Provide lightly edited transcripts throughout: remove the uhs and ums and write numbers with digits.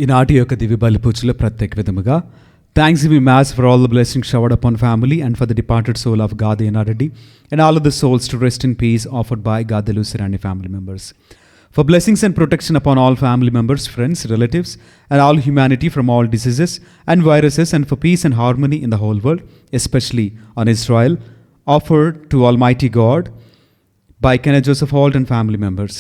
ఈనాటి యొక్క దివ్య బలి పూజలో ప్రత్యేక విధముగా thanks giving mass for all the blessings showered upon family and for the departed soul of Gadena Reddy and all of the souls to rest in peace offered by Gadelu Sirani family members. For blessings and protection upon all family members, friends, relatives and all humanity from all diseases and viruses, and for peace and harmony in the whole world, especially on Israel, offered to Almighty God by Kenneth Joseph Holt and family members.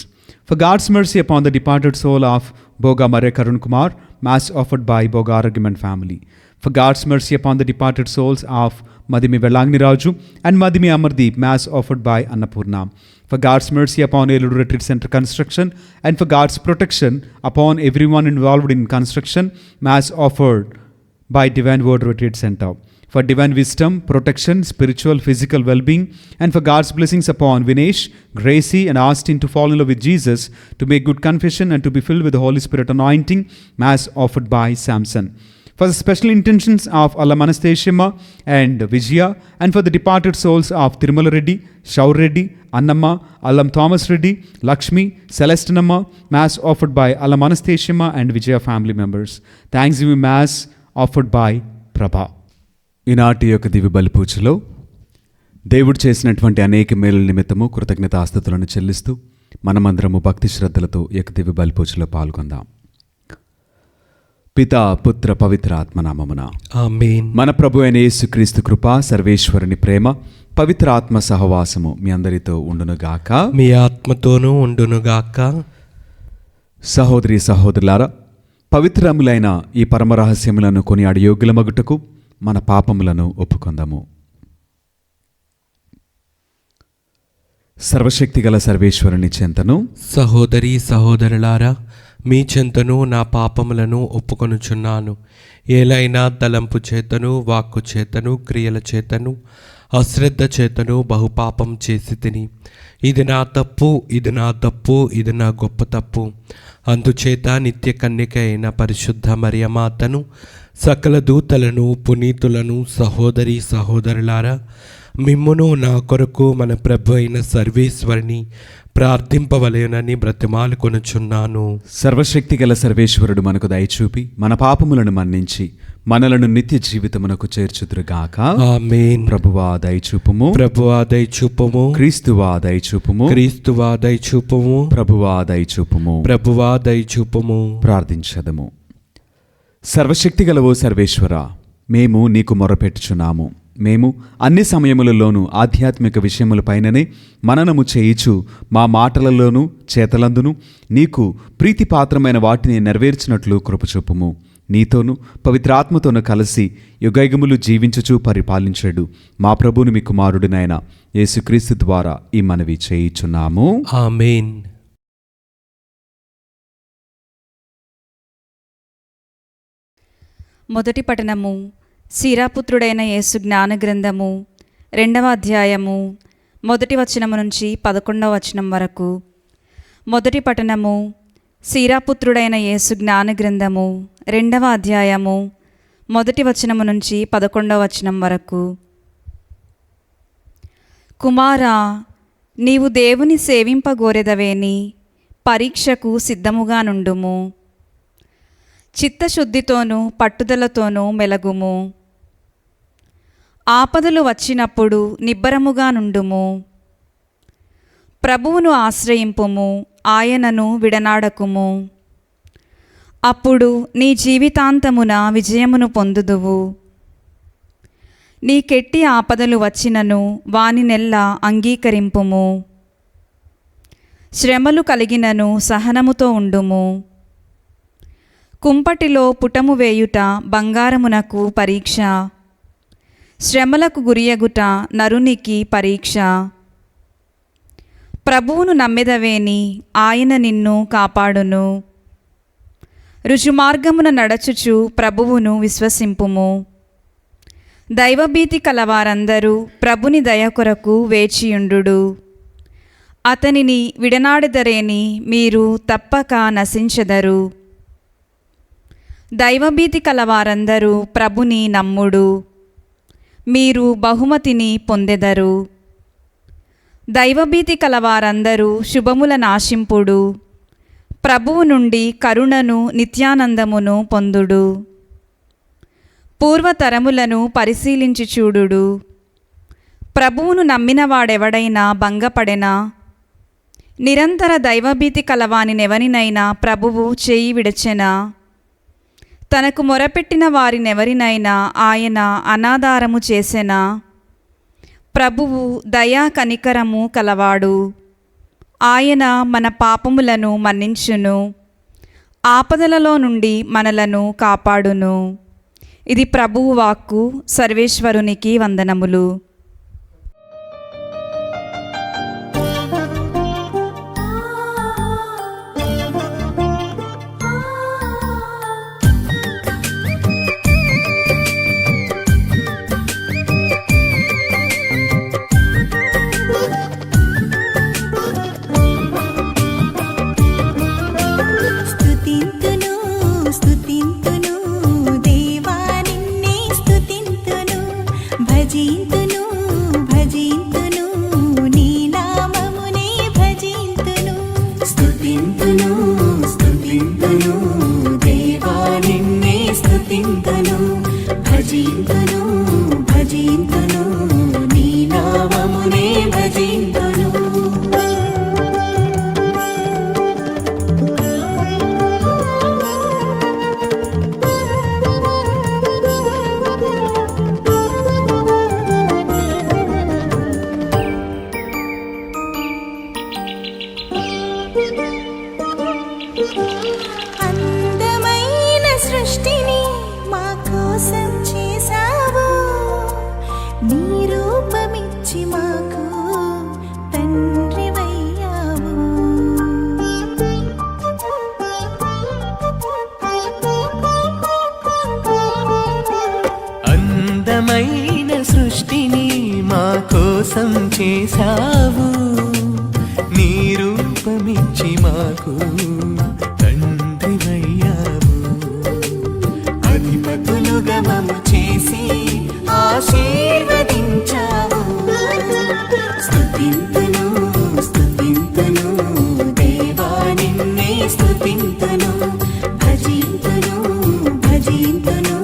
For God's mercy upon the departed soul of Boga Mare Karun Kumar, mass offered by Boga Argument family. For God's mercy upon the departed souls of Madhimi Velangni Raju and Madhimi Amardeep, mass offered by Annapurna. For God's mercy upon Eluru Retreat Center construction and for God's protection upon everyone involved in construction, mass offered by Divine Word Retreat Center. For divine wisdom, protection, spiritual, physical well-being, and for God's blessings upon Vinesh, Gracie, and Austin to fall in love with Jesus, to make good confession, and to be filled with the Holy Spirit anointing, mass offered by Samson. For the special intentions of Allam Anastasia and Vijaya, and for the departed souls of Tirumala Reddy, Shaur Reddy, Annamma, Allam Thomas Reddy, Lakshmi, Celestinamma, mass offered by Allam Anastasia and Vijaya family members. Thanksgiving mass offered by Prabha. ఈనాటి యొక్క దివ్య బలి పూజలో దేవుడు చేసినటువంటి అనేక మేలుల నిమిత్తము కృతజ్ఞతాస్తుతులను చెల్లిస్తూ మనమందరము భక్తి శ్రద్ధలతో ఈ యొక్క దివ్య బలి పూజలో పాల్గొందాం. పితా పుత్ర పవిత్ర ఆత్మనామమున ఆమేన్. మన ప్రభు అయిన యేసుక్రీస్తు కృప, సర్వేశ్వరుని ప్రేమ, పవిత్ర ఆత్మ సహవాసము మీ అందరితో ఉండునుగాక, మీ ఆత్మతోనూ ఉండునుగాక. సహోదరి సహోదరులారా, పవిత్రములైన ఈ పరమరహస్యములను కొనియాడి యోగ్యులమగుటకు మన పాపములను ఒప్పుకొందాము. సర్వశక్తిగల సర్వేశ్వరుని చెంతను సహోదరి సహోదరులారా, మీ చెంతను నా పాపములను ఒప్పుకొనుచున్నాను. ఏలైనా తలంపు చేతను, వాక్కు చేతను, క్రియల చేతను, అశ్రద్ధ చేతను బహుపాపం చేసి తిని. ఇది నా తప్పు, ఇది నా తప్పు, ఇది నా గొప్ప తప్పు. అందుచేత నిత్య కన్యక అయిన పరిశుద్ధ మరియమాతను, సకల దూతలను, పునీతులను, సహోదరి సహోదరులారా, మిమ్మును నా కొరకు మన ప్రభు అయిన సర్వేశ్వరిని ప్రార్థింపవలెనని బ్రతిమాలు కొనుచున్నాను. సర్వశక్తి గల సర్వేశ్వరుడు మనకు దయచూపి మన పాపములను మన్నించి మనలను నిత్య జీవితమునకు చేర్చుదురుగాక. ఆమేన్. ప్రభువా దయచూపుము, ప్రభువా దయచూపుము, క్రీస్తువా దయచూపుము, క్రీస్తువా దయచూపుము, ప్రభువా దయచూపుము. ప్రభువా దయచూపుము. ప్రార్థించదము. సర్వశక్తి గలవో సర్వేశ్వర, మేము నీకు మొరపెట్టుచున్నాము. మేము అన్ని సమయములలోనూ ఆధ్యాత్మిక విషయములపైననే మననము చేయిచు మా మాటలలోనూ చేతలందును నీకు ప్రీతిపాత్రమైన వాటిని నెరవేర్చినట్లు కృపచూపుము. నీతోనూ పవిత్రాత్మతోనూ కలిసి యుగయుగములు జీవించుచు పరిపాలించడు మా ప్రభువుని మీ కుమారుడినైన యేసుక్రీస్తు ద్వారా ఈ మనవి చేయుచున్నాము. ఆమేన్. మొదటి పఠనము సీరాపుత్రుడైన యేసు జ్ఞాన గ్రంథము 2వ అధ్యాయము 1వ వచనము నుంచి 11వ వచనం వరకు. మొదటి పఠనము సీరాపుత్రుడైన యేసు జ్ఞాన గ్రంథము 2వ అధ్యాయము 1వ వచనము నుంచి 11వ వచనం వరకు. కుమారా, నీవు దేవుని సేవింపగోరెదవేని పరీక్షకు సిద్ధముగా నుండుము. చిత్తశుద్ధితోనూ పట్టుదలతోనూ మెలగుము. ఆపదలు వచ్చినప్పుడు నిబ్బరముగా నుండుము. ప్రభువును ఆశ్రయింపుము, ఆయనను విడనాడకుము. అప్పుడు నీ జీవితాంతమున విజయమును పొందుదువు. నీకెట్టి ఆపదలు వచ్చినను వానినెల్లా అంగీకరింపుము. శ్రమలు కలిగినను సహనముతో ఉండుము. కుంపటిలో పుటము వేయుట బంగారమునకు పరీక్ష, శ్రమలకు గురియగుట నరునికి పరీక్ష. ప్రభువును నమ్మెదవేని ఆయన నిన్ను కాపాడును. రుజుమార్గమున నడచుచు ప్రభువును విశ్వసింపుము. దైవభీతి కలవారందరూ ప్రభుని దయ కొరకు వేచియుండు. అతనిని విడనాడెదరేని మీరు తప్పక నశించెదరు. దైవభీతి కలవారందరూ ప్రభుని నమ్ముడు, మీరు బహుమతిని పొందెదరు. దైవభీతి కలవారందరూ శుభముల నాశింపుడు, ప్రభువు నుండి కరుణను నిత్యానందమును పొందుడు. పూర్వతరములను పరిశీలించి చూడుడు. ప్రభువును నమ్మినవాడెవడైనా భంగపడెనా? నిరంతర దైవభీతి కలవానినెవరినైనా ప్రభువు చేయి విడచెనా? తనకు మొరపెట్టిన వారినెవరినైనా ఆయన అనాధారము చేసెనా? ప్రభువు దయా కనికరము కలవాడు. ఆయన మన పాపములను మన్నించును, ఆపదలలో నుండి మనలను కాపాడును. ఇది ప్రభువు వాక్కు. సర్వేశ్వరునికి వందనములు. అందమైన సృష్టిని మా కోసం చేశావు, నీ రూపమిచ్చి మాకు తండ్రివయ్యావు. అధిపతులుగా మమ్ము చేసి ఆశీర్వదించావు. స్తుతింతును స్తుతింతును దేవా నిన్నే స్తుతింతును, భజింతును భజింతును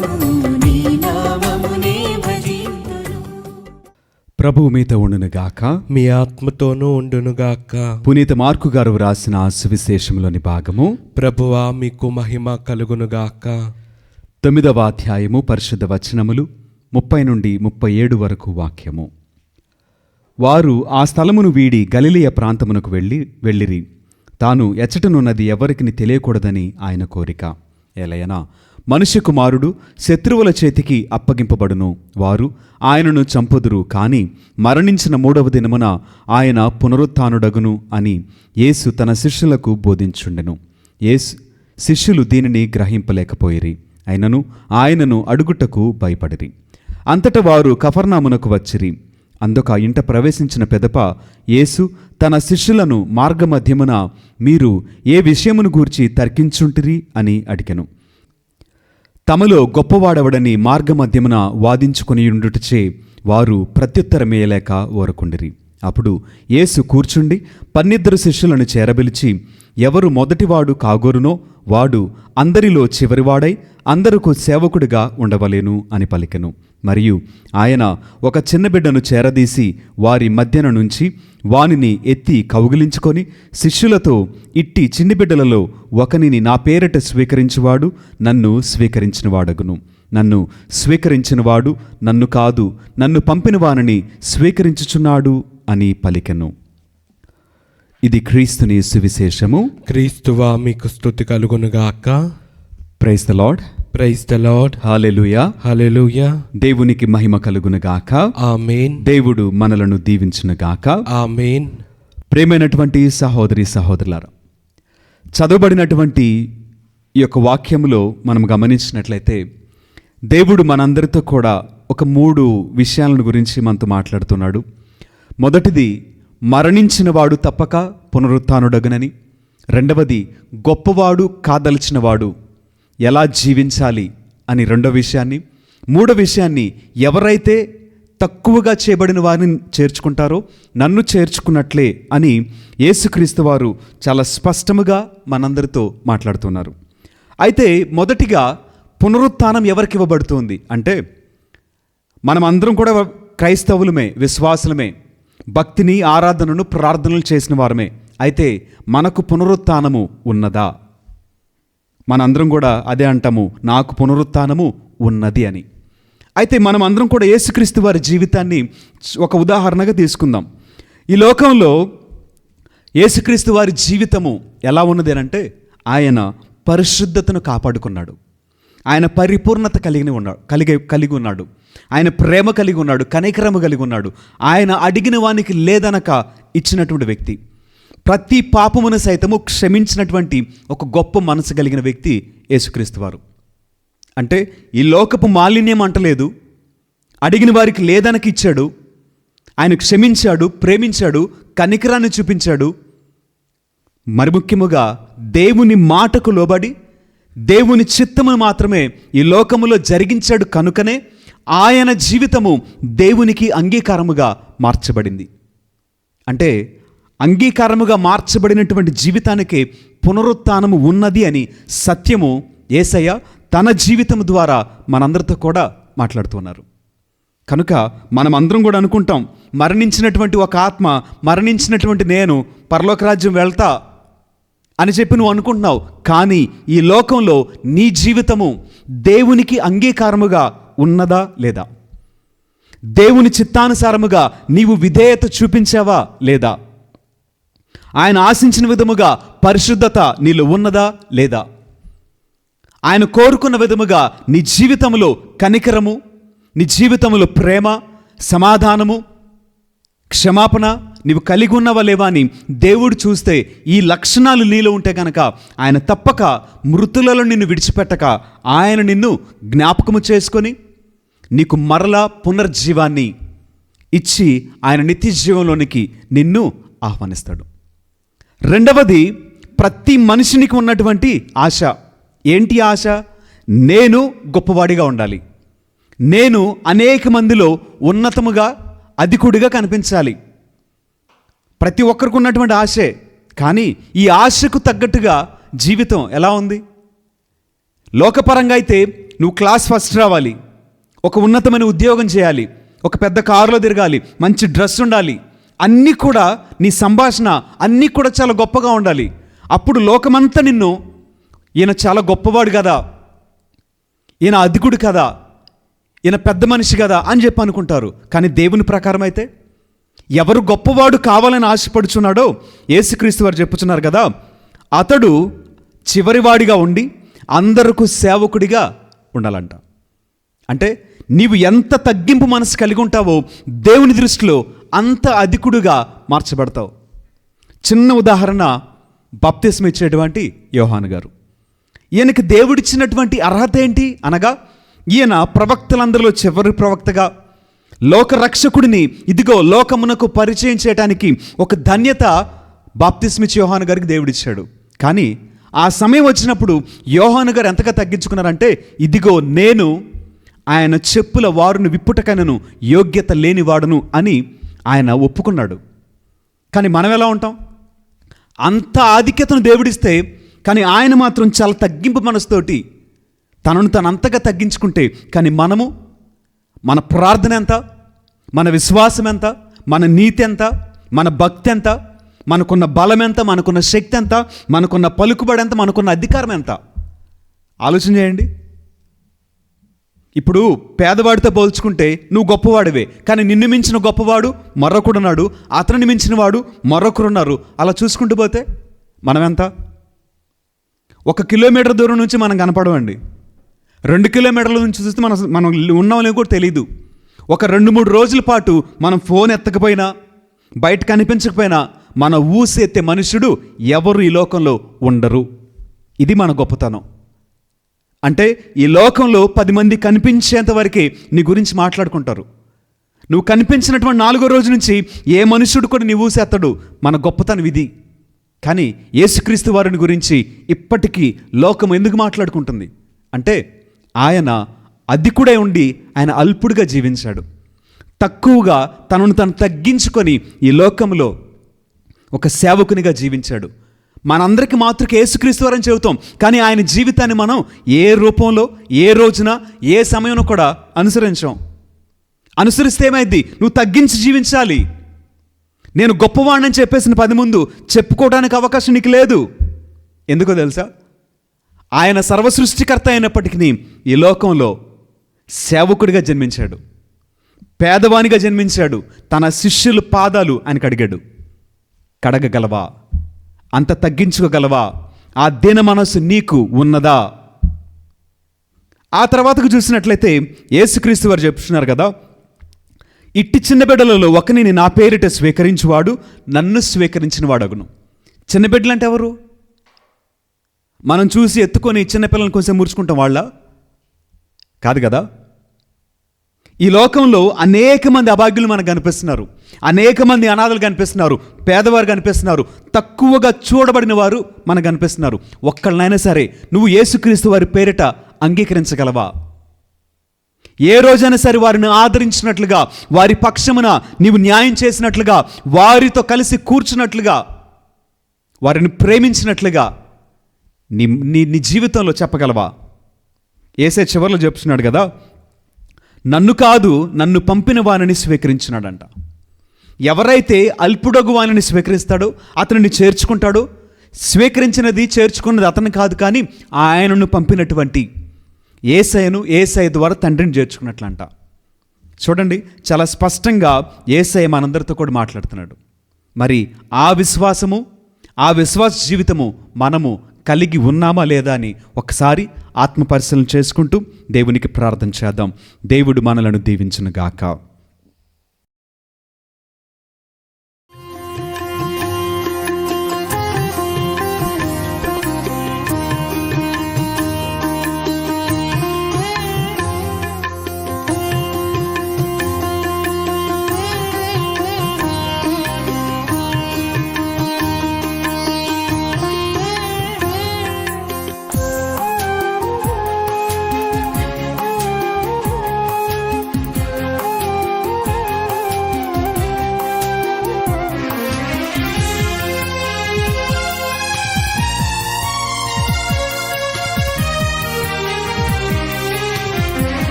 నీ నామమునే భజింతును. ప్రభువు మీతో ఉండునుగాక. మీ ఆత్మతోనూ ఉండునుగాక. పునీత మార్కు గారు వ్రాసిన సువిశేషంలోని భాగము. ప్రభువా మీకు మహిమ కలుగునుగాక. 9వ అధ్యాయము పరిశుద్ధ వచనములు 30 నుండి 37 వరకు వాక్యము. వారు ఆ స్థలమును వీడి గలిలయ ప్రాంతమునకు వెళ్ళిరి. తాను ఎచ్చటనున్నది ఎవరికి తెలియకూడదని ఆయన కోరిక. ఎలయనా మనుష్య కుమారుడు శత్రువుల చేతికి అప్పగింపబడును, వారు ఆయనను చంపుదురు, కాని మరణించిన 3వ దినమున ఆయన పునరుత్థానుడగును అని యేసు తన శిష్యులకు బోధించుండెను. శిష్యులు దీనిని గ్రహింపలేకపోయిరి, అయినను ఆయనను అడుగుటకు భయపడిరి. అంతట వారు కఫర్నామునకు వచ్చిరి. అందుక ఇంట ప్రవేశించిన పెదప యేసు తన శిష్యులను మార్గమధ్యమున మీరు ఏ విషయమును గూర్చి తర్కించుంటిరి అని అడిగెను. తమలో గొప్పవాడవడని మార్గమధ్యమున వాదించుకొనియుండుటచే వారు ప్రత్యుత్తరమేయలేక ఊరకుండిరి. అప్పుడు యేసు కూర్చుండి 12 శిష్యులను చేరబిలిచి, ఎవరు మొదటివాడు కాగోరునో వాడు అందరిలో చివరివాడై అందరకు సేవకుడిగా ఉండవలేను అని పలికెను. మరియు ఆయన ఒక చిన్న బిడ్డను చేరదీసి వారి మధ్యన నుంచి వానిని ఎత్తి కౌగిలించుకొని శిష్యులతో, ఇట్టి చిన్ని బిడ్డలలో ఒకనిని నా పేరిట స్వీకరించువాడు నన్ను స్వీకరించినవాడగును, నన్ను స్వీకరించినవాడు నన్ను కాదు నన్ను పంపిన వానిని స్వీకరించుచున్నాడు అని పలికెను. ఇది క్రీస్తుని సువిశేషము. క్రీస్తువా మీకు స్తుతి కలుగునుగాక. Praise the Lord. Praise the Lord. Hallelujah. Hallelujah. దేవునికి మహిమ కలుగునుగాక. ఆమేన్. దేవుడు మనలను దీవించునుగాక. ఆమేన్. ప్రేమైనటువంటి సహోదరి సహోదరులారా, చదవబడినటువంటి ఈ యొక్క వాక్యములో మనం గమనించినట్లయితే దేవుడు మనందరితో కూడా ఒక 3 విషయాలను గురించి మనతో మాట్లాడుతున్నాడు. మొదటిది, మరణించినవాడు తప్పక పునరుత్థానుడగునని. రెండవది, గొప్పవాడు కాదలిచినవాడు ఎలా జీవించాలి అని రెండో విషయాన్ని. మూడో విషయాన్ని, ఎవరైతే తక్కువగా చేయబడిన వారిని చేర్చుకుంటారో నన్ను చేర్చుకున్నట్లే అని యేసుక్రీస్తు వారు చాలా స్పష్టముగా మనందరితో మాట్లాడుతున్నారు. అయితే మొదటిగా పునరుత్థానం ఎవరికి ఇవ్వబడుతుంది అంటే, మనం అందరం కూడా క్రైస్తవులమే, విశ్వాసులమే, భక్తిని ఆరాధనను ప్రార్థనలు చేసిన వారమే. అయితే మనకు పునరుత్థానము ఉన్నదా? మనందరం కూడా అదే అంటాము, నాకు పునరుత్థానము ఉన్నది అని. అయితే మనం అందరం కూడా యేసుక్రీస్తు వారి జీవితాన్ని ఒక ఉదాహరణగా తీసుకుందాం. ఈ లోకంలో యేసుక్రీస్తు వారి జీవితము ఎలా ఉన్నది అంటే, ఆయన పరిశుద్ధతను కాపాడుకున్నాడు, ఆయన పరిపూర్ణత కలిగి ఉన్నాడు, ఆయన ప్రేమ కలిగి ఉన్నాడు, కనికరము కలిగి ఉన్నాడు, ఆయన అడిగిన వానికి లేదనక ఇచ్చినటువంటి వ్యక్తి, ప్రతి పాపమును సైతము క్షమించినటువంటి ఒక గొప్ప మనసు కలిగిన వ్యక్తి యేసుక్రీస్తు వారు. అంటే ఈ లోకపు మాలిన్యం అంటలేదు, అడిగిన వారికి లేదనక ఇచ్చాడు, ఆయన క్షమించాడు, ప్రేమించాడు, కనికరాన్ని చూపించాడు. మరి ముఖ్యముగా దేవుని మాటకు లోబడి దేవుని చిత్తమును మాత్రమే ఈ లోకములో జరిగించాడు కనుకనే ఆయన జీవితము దేవునికి అంగీకారముగా మార్చబడింది. అంటే అంగీకారముగా మార్చబడినటువంటి జీవితానికి పునరుత్థానము ఉన్నది అని సత్యము యేసయ్య తన జీవితం ద్వారా మనందరితో కూడా మాట్లాడుతున్నారు. కనుక మనం అందరం కూడా అనుకుంటాం, మరణించినటువంటి ఒక ఆత్మ, మరణించినటువంటి నేను పరలోక రాజ్యం వెళ్తా అని చెప్పి నువ్వు అనుకుంటున్నావు. కానీ ఈ లోకంలో నీ జీవితము దేవునికి అంగీకారముగా ఉన్నదా లేదా? దేవుని చిత్తానుసారముగా నీవు విధేయత చూపించావా లేదా? ఆయన ఆశించిన విధముగా పరిశుద్ధత నీలో ఉన్నదా లేదా? ఆయన కోరుకున్న విధముగా నీ జీవితంలో కనికరము, నీ జీవితంలో ప్రేమ, సమాధానము, క్షమాపణ నీవు కలిగి ఉన్నవా లేవా అని దేవుడు చూస్తే ఈ లక్షణాలు నీలో ఉంటే కనుక ఆయన తప్పక మృతులలో నిన్ను విడిచిపెట్టక ఆయన నిన్ను జ్ఞాపకము చేసుకొని నీకు మరలా పునర్జీవాన్ని ఇచ్చి ఆయన నిత్య జీవంలోనికి నిన్ను ఆహ్వానిస్తాడు. రెండవది, ప్రతి మనిషినికి ఉన్నటువంటి ఆశ. ఏంటి ఆశ? నేను గొప్పవాడిగా ఉండాలి, నేను అనేక మందిలో ఉన్నతముగా అధికుడిగా కనిపించాలి. ప్రతి ఒక్కరికి ఉన్నటువంటి ఆశే. కానీ ఈ ఆశకు తగ్గట్టుగా జీవితం ఎలా ఉంది? లోకపరంగా అయితే నువ్వు క్లాస్ ఫస్ట్ రావాలి, ఒక ఉన్నతమైన ఉద్యోగం చేయాలి, ఒక పెద్ద కారులో తిరగాలి, మంచి డ్రెస్ ఉండాలి, అన్నీ కూడా నీ సంభాషణ అన్నీ కూడా చాలా గొప్పగా ఉండాలి. అప్పుడు లోకమంతా నిన్ను ఈయన చాలా గొప్పవాడు కదా, ఈయన అధికుడు కదా, ఈయన పెద్ద మనిషి కదా అని చెప్పి అనుకుంటారు. కానీ దేవుని ప్రకారం అయితే ఎవరు గొప్పవాడు కావాలని ఆశపడుచున్నాడో యేసుక్రీస్తు వారు చెప్పుచున్నారు కదా, అతడు చివరివాడిగా ఉండి అందరకు సేవకుడిగా ఉండాలంట. అంటే నీవు ఎంత తగ్గింపు మనసు కలిగి ఉంటావో దేవుని దృష్టిలో అంత అధికుడుగా మార్చబడతావు. చిన్న ఉదాహరణ, బాప్తిస్మం ఇచ్చేటువంటి యోహాను గారు. ఈయనకి దేవుడిచ్చినటువంటి అర్హత ఏంటి అనగా, ఈయన ప్రవక్తలందరిలో చివరి ప్రవక్తగా లోక రక్షకుడిని ఇదిగో లోకమునకు పరిచయం చేయడానికి ఒక ధన్యత బాప్తిస్మిచ్చి యోహాను గారికి దేవుడిచ్చాడు. కానీ ఆ సమయం వచ్చినప్పుడు యోహాను గారు ఎంతగా తగ్గించుకున్నారంటే, ఇదిగో నేను ఆయన చెప్పుల వారును విప్పుటకైనను యోగ్యత లేనివాడును అని ఆయన ఒప్పుకున్నాడు. కానీ మనం ఎలా ఉంటాం? అంత ఆధిక్యతను దేవుడిస్తే కానీ ఆయన మాత్రం చాలా తగ్గింపు మనసుతోటి తనను తను అంతగా తగ్గించుకుంటే, కానీ మనము, మన ప్రార్థన ఎంత, మన విశ్వాసం ఎంత, మన నీతి ఎంత, మన భక్తి ఎంత, మనకున్న బలం ఎంత, మనకున్న శక్తి ఎంత, మనకున్న పలుకుబడి ఎంత, మనకున్న అధికారం ఎంత? ఆలోచన చేయండి. ఇప్పుడు పేదవాడితో పోల్చుకుంటే నువ్వు గొప్పవాడివే, కానీ నిన్ను మించిన గొప్పవాడు మరొకడున్నాడు, అతనిని మించిన వాడు మరొకరున్నారు. అలా చూసుకుంటూ పోతే మనం ఎంత? 1 కిలోమీటర్ దూరం నుంచి మనం కనపడవండి. 2 కిలోమీటర్ల నుంచి చూస్తే మనం ఉన్నామని కూడా తెలియదు. ఒక 2-3 రోజుల పాటు మనం ఫోన్ ఎత్తకపోయినా, బయట కనిపించకపోయినా మన ఊసి ఎత్తే మనుషుడు ఎవరు ఈ లోకంలో ఉండరు. ఇది మన గొప్పతనం. అంటే ఈ లోకంలో 10 మంది కనిపించేంత వరకే నీ గురించి మాట్లాడుకుంటారు. నువ్వు కనిపించినటువంటి 4వ రోజు నుంచి ఏ మనుషుడు కూడా నీ ఊసేస్తాడు. మన గొప్పతనం ఇది. కానీ యేసుక్రీస్తు వారిని గురించి ఇప్పటికీ లోకం ఎందుకు మాట్లాడుకుంటుంది అంటే, ఆయన అధికుడై ఉండి ఆయన అల్పుడిగా జీవించాడు. తక్కువగా తనను తను తగ్గించుకొని ఈ లోకంలో ఒక సేవకునిగా జీవించాడు. మనందరికీ మాతృక యేసుక్రీస్తు వారని చెబుతాం, కానీ ఆయన జీవితాన్ని మనం ఏ రూపంలో, ఏ రోజున, ఏ సమయంలో కూడా అనుసరించాం. అనుసరిస్తే ఏమైంది? నువ్వు తగ్గించి జీవించాలి. నేను గొప్పవాడిని చెప్పేసిన 10 ముందు చెప్పుకోవడానికి అవకాశం నీకు లేదు. ఎందుకో తెలుసా? ఆయన సర్వసృష్టికర్త అయినప్పటికీ ఈ లోకంలో సేవకుడిగా జన్మించాడు, పేదవానిగా జన్మించాడు. తన శిష్యుల పాదాలు ఆయనకు అడిగాడు, కడగగలవా? అంత తగ్గించుకోగలవా? ఆ దీన మనస్సు నీకు ఉన్నదా? ఆ తర్వాతకు చూసినట్లయితే యేసుక్రీస్తు వారు చెప్తున్నారు కదా, ఇట్టి చిన్న బిడ్డలలో ఒకరిని నా పేరిట స్వీకరించువాడు నన్ను స్వీకరించిన వాడగును. చిన్న బిడ్డలు అంటే ఎవరు? మనం చూసి ఎత్తుకొని చిన్నపిల్లలను కొంచెం మురుచుకుంటాం వాళ్ళ కాదు కదా. ఈ లోకంలో అనేక మంది అభాగ్యులు మనకు కనిపిస్తున్నారు, అనేక మంది అనాథలు కనిపిస్తున్నారు, పేదవారు కనిపిస్తున్నారు, తక్కువగా చూడబడిన వారు మనకు కనిపిస్తున్నారు. ఒక్కళ్ళనైనా సరే నువ్వు యేసుక్రీస్తు వారి పేరిట అంగీకరించగలవా? ఏ రోజైనా సరే వారిని ఆదరించినట్లుగా, వారి పక్షమున నీవు న్యాయం చేసినట్లుగా, వారితో కలిసి కూర్చున్నట్లుగా, వారిని ప్రేమించినట్లుగా నీ నీ జీవితంలో చెప్పగలవా? యేసే చివరిలో చెప్తున్నాడు కదా, నన్ను కాదు నన్ను పంపిన వానిని స్వీకరించినాడంట. ఎవరైతే అల్పుడగు వానిని స్వీకరిస్తాడో అతనిని చేర్చుకుంటాడో, స్వీకరించినది చేర్చుకున్నది అతను కాదు, కానీ ఆయనను పంపినటువంటి యేసయ్యను, యేసయ్య ద్వారా తండ్రిని చేర్చుకున్నట్లంట. చూడండి, చాలా స్పష్టంగా యేసయ్య మనందరితో కూడా మాట్లాడుతున్నాడు. మరి ఆ విశ్వాసము, ఆ విశ్వాస జీవితము మనము కలిగి ఉన్నామా లేదా అని ఒకసారి ఆత్మ పరిశీలన చేసుకుంటూ దేవునికి ప్రార్థన చేద్దాం. దేవుడు మనలను దీవించును గాక.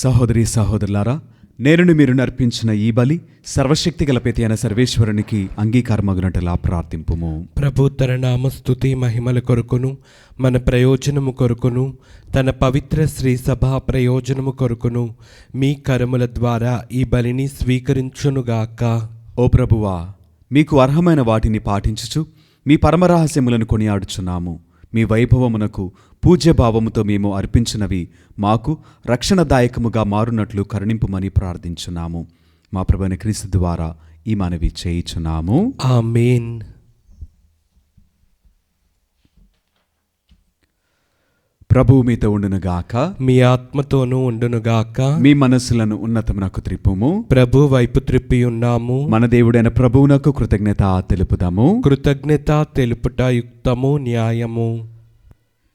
సహోదరి సహోదరులారా, నేను మీరు నర్పించిన ఈ బలి సర్వశక్తి గల పిత అయిన సర్వేశ్వరునికి అంగీకారమగునట్లా ప్రార్థింపుము. ప్రభు తన నామస్తుతి మహిమల కొరకును మన ప్రయోజనము కొరకును తన పవిత్ర శ్రీ సభ ప్రయోజనము కొరకును మీ కరముల ద్వారా ఈ బలిని స్వీకరించునుగాక. ఓ ప్రభువా, మీకు అర్హమైన వాటిని పాటించుచు మీ పరమరహస్యములను కొనియాడుచున్నాము. మీ వైభవమునకు పూజ్యభావముతో మేము అర్పించినవి మాకు రక్షణదాయకముగా మారునట్లు కరుణింపుమని ప్రార్థించున్నాము. మా ప్రభువైన క్రీస్తు ద్వారా ఈ మనవి చేయుచున్నాము. ఆమేన్. ప్రభువు మీతో ఉండునుగాక, మీ ఆత్మతోనూ ఉండునుగాక. మీ మనస్సులను ఉన్నతమునకు త్రిప్పుము. ప్రభు వైపు త్రిప్పి ఉన్నాము. మన దేవుడైన ప్రభువునకు కృతజ్ఞత తెలుపుదాము. కృతజ్ఞత తెలుపుట యుక్తము, న్యాయము.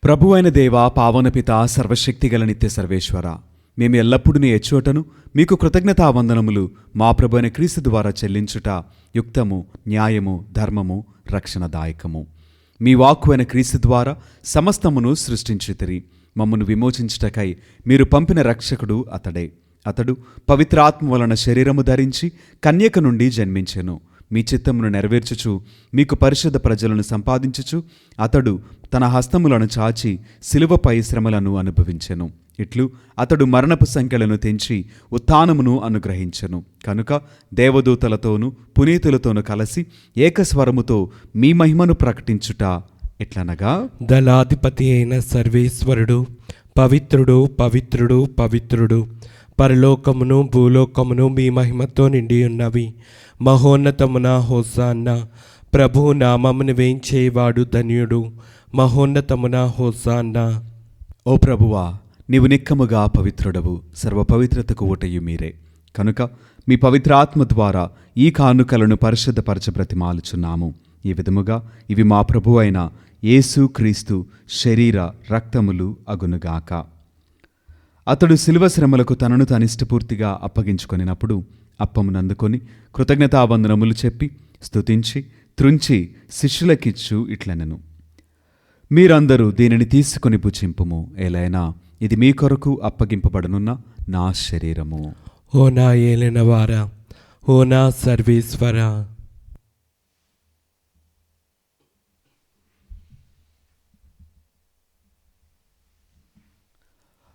ప్రభువైన దేవ, పావనపిత, సర్వశక్తి గల నిత్య సర్వేశ్వర, మేము ఎల్లప్పుడూ నీ ఎచ్చోటను మీకు కృతజ్ఞతావందనములు మా ప్రభు అయిన క్రీస్తు ద్వారా చెల్లించుట యుక్తము, న్యాయము, ధర్మము, రక్షణదాయకము. మీ వాక్కు అయిన క్రీస్తు ద్వారా సమస్తమును సృష్టించితిరి. మమ్మను విమోచించుటకై మీరు పంపిన రక్షకుడు అతడే. అతడు పవిత్రాత్మ వలన శరీరము ధరించి కన్యక నుండి జన్మించెను. మీ చిత్తమును నెరవేర్చుచు మీకు పరిశుద్ధ ప్రజలను సంపాదించుచు అతడు తన హస్తములను చాచి శిలువపై శ్రమలను అనుభవించెను. ఇట్లు అతడు మరణపు సంఖ్యలను తెంచి ఉత్థానమును అనుగ్రహించెను. కనుక దేవదూతలతోనూ పునీతులతోనూ కలిసి ఏకస్వరముతో మీ మహిమను ప్రకటించుట ఎట్లనగా, దళాధిపతి అయిన సర్వేశ్వరుడు పవిత్రుడు, పవిత్రుడు, పవిత్రుడు. పరలోకమును భూలోకమును మీ మహిమతో నిండి ఉన్నవి. మహోన్నతమున హోసాన్న. ప్రభు నామమును వేంచేవాడు ధన్యుడు. మహోన్నతమున హోసాన్న. ఓ ప్రభువా, నీవు నిక్కముగా పవిత్రుడవు, సర్వ పవిత్రతకు ఊటయు మీరే. కనుక మీ పవిత్రాత్మ ద్వారా ఈ కానుకలను పరిశుద్ధపరచ బ్రతిమాలుచున్నాము. ఈ విధముగా ఇవి మా ప్రభు అయిన యేసు క్రీస్తు శరీర రక్తములు అగునుగాక. అతడు శిలువ శ్రమలకు తనను తనిష్టపూర్తిగా అప్పగించుకొనినప్పుడు అప్పమునందుకొని కృతజ్ఞతావందనములు చెప్పి స్తుతించి త్రుంచి శిష్యులకిచ్చు ఇట్లనెను, మీరందరూ దీనిని తీసుకొని భుజింపుము. ఏలైనా ఇది మీ కొరకు అప్పగింపబడనున్న నా శరీరము. ఓ నా ఏలినవారా, ఓ నా సర్వేశ్వరా.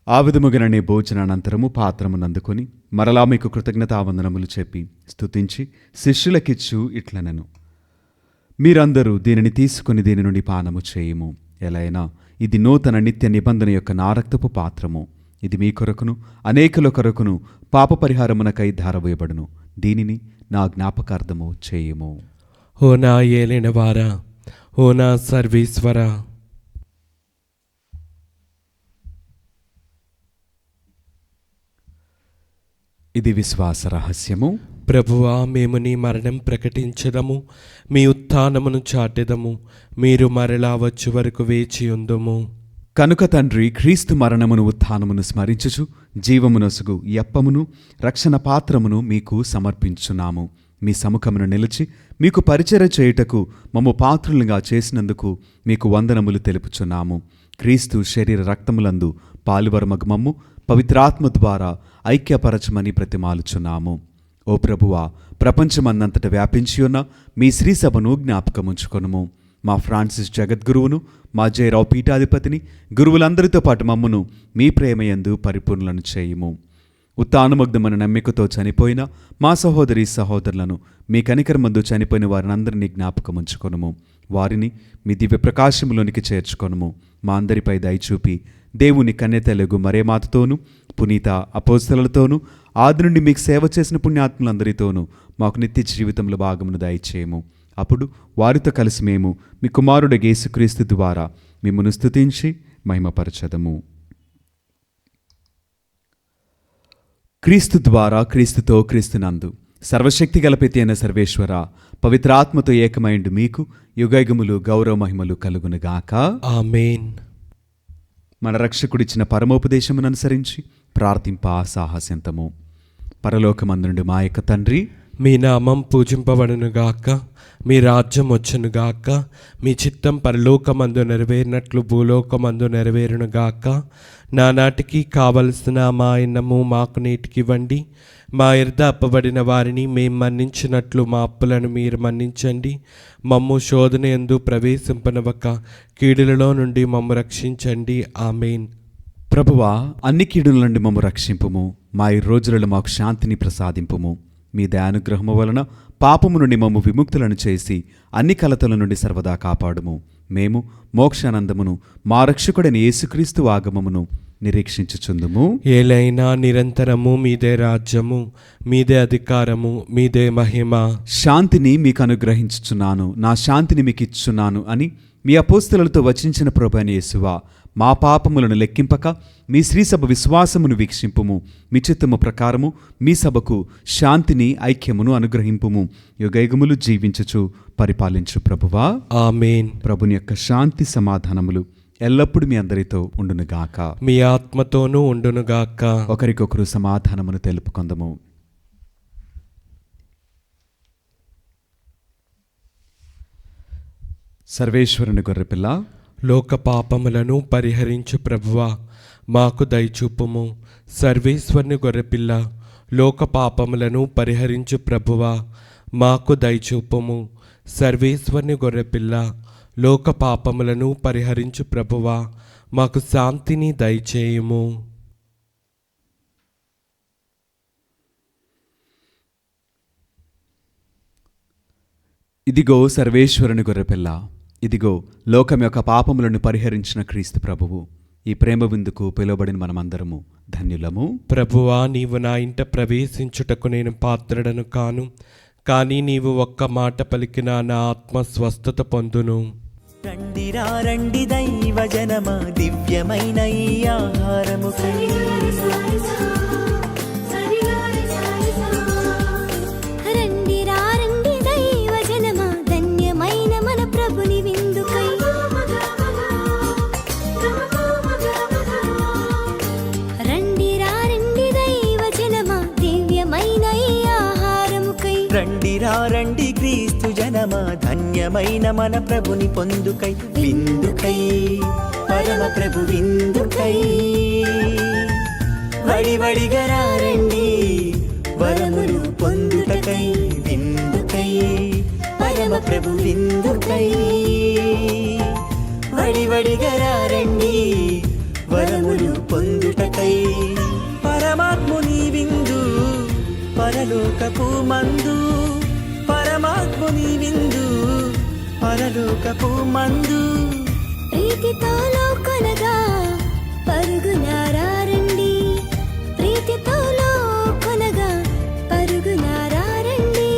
ఆ విధముగానే భోజనానంతరము పాత్రమునందుకొని మరలా మీకు కృతజ్ఞతావందనములు చెప్పి స్తుతించి శిష్యులకిచ్చు ఇట్లనెను, మీరందరూ దీనిని తీసుకుని దీని నుండి పానము చేయుము. ఎలైనా ఇది నూతన నిత్య నిబంధన యొక్క నా రక్తపు పాత్రము. ఇది మీ కొరకును అనేకుల కొరకును పాప పరిహారమునకై ధారవేయబడును. దీనిని నా జ్ఞాపకార్థము చేయుము. ఓ నా ఏలినవారా, ఓ నా సర్వేశ్వరా. ఇది విశ్వాస రహస్యము. ప్రభువా, మేము నీ మరణం ప్రకటించదము, మీ ఉత్థానమును చాటెదము. మీరు మరలా వచ్చు వరకు వేచి ఉందుము. కనుక తండ్రి, క్రీస్తు మరణమును ఉత్థానమును స్మరించుచు జీవమునొసుగు ఈ అప్పమును రక్షణ పాత్రమును మీకు సమర్పించున్నాము. మీ సముఖమును నిలిచి మీకు పరిచర్య చేయుటకు మమ్ము పాత్రులుగా చేసినందుకు మీకు వందనములు తెలుపుచున్నాము. క్రీస్తు శరీర రక్తములందు పాలువరమగు మమ్ము పవిత్రాత్మ ద్వారా ఐక్యపరచమని ప్రతిమాలుచున్నాము. ఓ ప్రభువా, ప్రపంచమన్నంతట వ్యాపించి ఉన్న మీ శ్రీ సభను జ్ఞాపకముంచుకొనుము. మా ఫ్రాన్సిస్ జగద్గురువును, మా జయరావు పీఠాధిపతిని, గురువులందరితో పాటు మమ్మును మీ ప్రేమయందు పరిపూర్ణులను చేయుము. ఉత్తానమగ్ధమైన నమ్మికతో చనిపోయిన మా సహోదరి సహోదరులను, మీ కనికరమందు చనిపోయిన వారినందరినీ జ్ఞాపకముంచుకొనుము. వారిని మీ దివ్య ప్రకాశములోనికి చేర్చుకొనుము. మా అందరిపై దయచూపి దేవుని కన్యతెలుగు మరేమాతతోనూ పునీత అపోస్తలతోనూ ఆది నుండి మీకు సేవ చేసిన పుణ్యాత్ములందరితోనూ మాకు నిత్య జీవితంలో భాగమును దయచేయము. అప్పుడు వారితో కలిసి మేము మీ కుమారుడు యేసుక్రీస్తు ద్వారా మిమ్మును స్తుతించి మహిమపరచదము. క్రీస్తు ద్వారా, క్రీస్తుతో, క్రీస్తునందు సర్వశక్తి గల పిత అయిన సర్వేశ్వర, పవిత్రాత్మతో ఏకమైండు మీకు యుగయుగములు గౌరవ మహిమలు కలుగునుగాక. ఆమేన్. మన రక్షకుడిచ్చిన పరమోపదేశమును అనుసరించి ప్రార్థింప సాహస్యంతము. పరలోకమందుండి మా యొక్క తండ్రి, మీ నామం పూజింపబడునుగాక, మీ రాజ్యం వచ్చునుగాక, మీ చిత్తం పరలోకమందు నెరవేరినట్లు భూలోకమందు నెరవేరునుగాక. నానాటికి కావలసిన మా అన్నము మాకు నేటికివ్వండి. మా ఎర్ద అప్పబడిన వారిని మేము మన్నించినట్లు మా అప్పులను మీరు మన్నించండి. మమ్ము శోధన యందు ప్రవేశింపనవక కీడులలో నుండి మమ్ము రక్షించండి. ఆమేన్. ప్రభువా, అన్ని కీడుల నుండి మమ్ము రక్షింపుము. మా ఈ రోజులలో మాకు శాంతిని ప్రసాదింపుము. మీ దయానుగ్రహము వలన పాపము నుండి మమ్ము విముక్తులను చేసి అన్ని కలతల నుండి సర్వదా కాపాడుము. మేము మోక్షానందమును మా రక్షకుడైన యేసుక్రీస్తు ఆగమమును నిరీక్షించుచుందుము. ఏలైనా నిరంతరము మీదే రాజ్యము, మీదే అధికారము, మీదే మహిమ. శాంతిని మీకు అనుగ్రహించుచున్నాను, నా శాంతిని మీకు ఇచ్చుచున్నాను అని మీ అపోస్తలులతో వచించిన ప్రభువైన యేసువా, మా పాపములను లెక్కింపక మీ శ్రీసభ విశ్వాసమును వీక్షింపుము. మీ చిత్తము ప్రకారము మీ సభకు శాంతిని ఐక్యమును అనుగ్రహింపుము. యుగయుగములు జీవించుచు పరిపాలించు ప్రభువా. ఆమేన్. ప్రభుని యొక్క శాంతి సమాధానములు ఎల్లప్పుడూ మీ అందరితో ఉండునుగాక. మీ ఆత్మతోనూ ఉండునుగాక. ఒకరికొకరు సమాధానమును తెలుపుకొందము. సర్వేశ్వరుని గొర్రెపిల్ల, లోక పాపములను పరిహరించు ప్రభువా, మాకు దయచూపుము. సర్వేశ్వరుని గొర్రెపిల్ల, లోక పాపములను పరిహరించు ప్రభువా, మాకు దయచూపుము. సర్వేశ్వరుని గొర్రెపిల్ల, లోక పాపములను పరిహరించు ప్రభువా, మాకు శాంతిని దయచేయుము. ఇదిగో సర్వేశ్వరుని గొర్రెపిల్ల, ఇదిగో లోకం యొక్క పాపములను పరిహరించిన క్రీస్తు ప్రభువు. ఈ ప్రేమ విందుకు పిలువబడిన మనమందరము ధన్యులము. ప్రభువా, నీవు నా ఇంట ప్రవేశించుటకు నేను పాత్రుడను కాను, కానీ నీవు ఒక్క మాట పలికిన నా ఆత్మ స్వస్థత పొందును. రండిరా రండి దైవ జనమా, దివ్యమైన ఈ ఆహారము రండిరా రండి దైవ జనమా, ధన్యమైన మన ప్రభుని విందుకై. రండిరా రండి దైవ జనమా, దివ్యమైన ఈ ఆహారముకై. రండిరా రండి క్రీస్తు జనమా, ధన్యమైన మన ప్రభుని పొందుకై. విందుకై పరమ ప్రభు విందుకై, వడివడిగా రండి వరములు పొందుటకై. విందుకై పరమ ప్రభు విందుకై, వడివడిగా రండి వరములు పొందుటకై. పరమాత్ముని విందు పరలోకపు మందు, పరమాత్ముని విందు పరలోకపు మందు. ప్రీతితో లోకొనగా పరుగునారా రండి, ప్రీతితో లోకొనగా పరుగునారా రండి.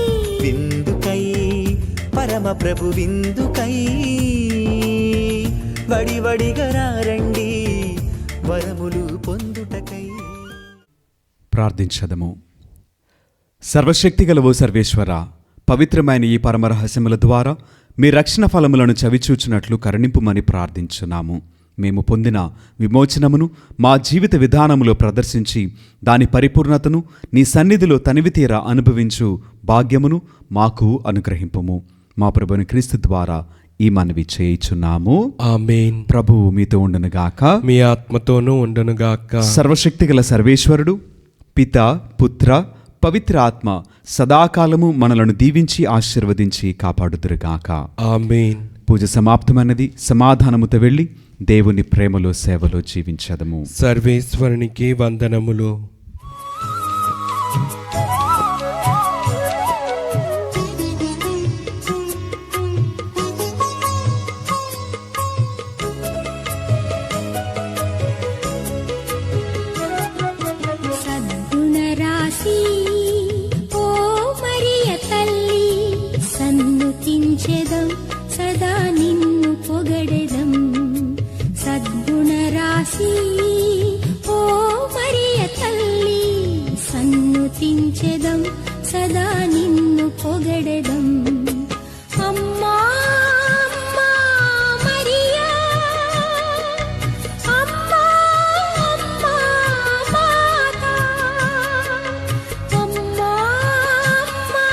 విందుకై పరమ ప్రభు విందుకై, వడివడిగా రండి వరములు పొందుటకై. ప్రార్థించదము. సర్వశక్తిగల ఓ సర్వేశ్వర, పవిత్రమైన ఈ పరమరహస్యముల ద్వారా మీ రక్షణ ఫలములను చవిచూచినట్లు కరుణింపుమని ప్రార్థించున్నాము. మేము పొందిన విమోచనమును మా జీవిత విధానములో ప్రదర్శించి దాని పరిపూర్ణతను నీ సన్నిధిలో తనివితీరా అనుభవించు భాగ్యమును మాకు అనుగ్రహింపుము. మా ప్రభుని క్రీస్తు ద్వారా ఈ మనవి చేయుచున్నాము. ఆమేన్. ప్రభువు మీతో ఉండునుగాక, మీ ఆత్మతోనూ ఉండునుగాక. సర్వశక్తిగల సర్వేశ్వరుడు పిత, పుత్ర, పవిత్ర ఆత్మ సదాకాలము మనలను దీవించి ఆశీర్వదించి కాపాడుదురుగాక. ఆమేన్. పూజ సమాప్తమైనది. సమాధానముతో వెళ్ళి దేవుని ప్రేమలో సేవలో జీవించదము. సర్వేశ్వరునికి వందనములు. సద్గుణరాశి ఓ మరియ తల్లి, సన్నుతించెదం సదా నిన్ను పొగడెదం. సద్గుణరాశి ఓ మరియ తల్లి, సన్నుతించెదం సదా నిన్ను పొగడెదం. అమ్మా అమ్మా మరియా, అమ్మా అమ్మా మాతా, అమ్మా అమ్మా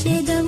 స్తుతించెదం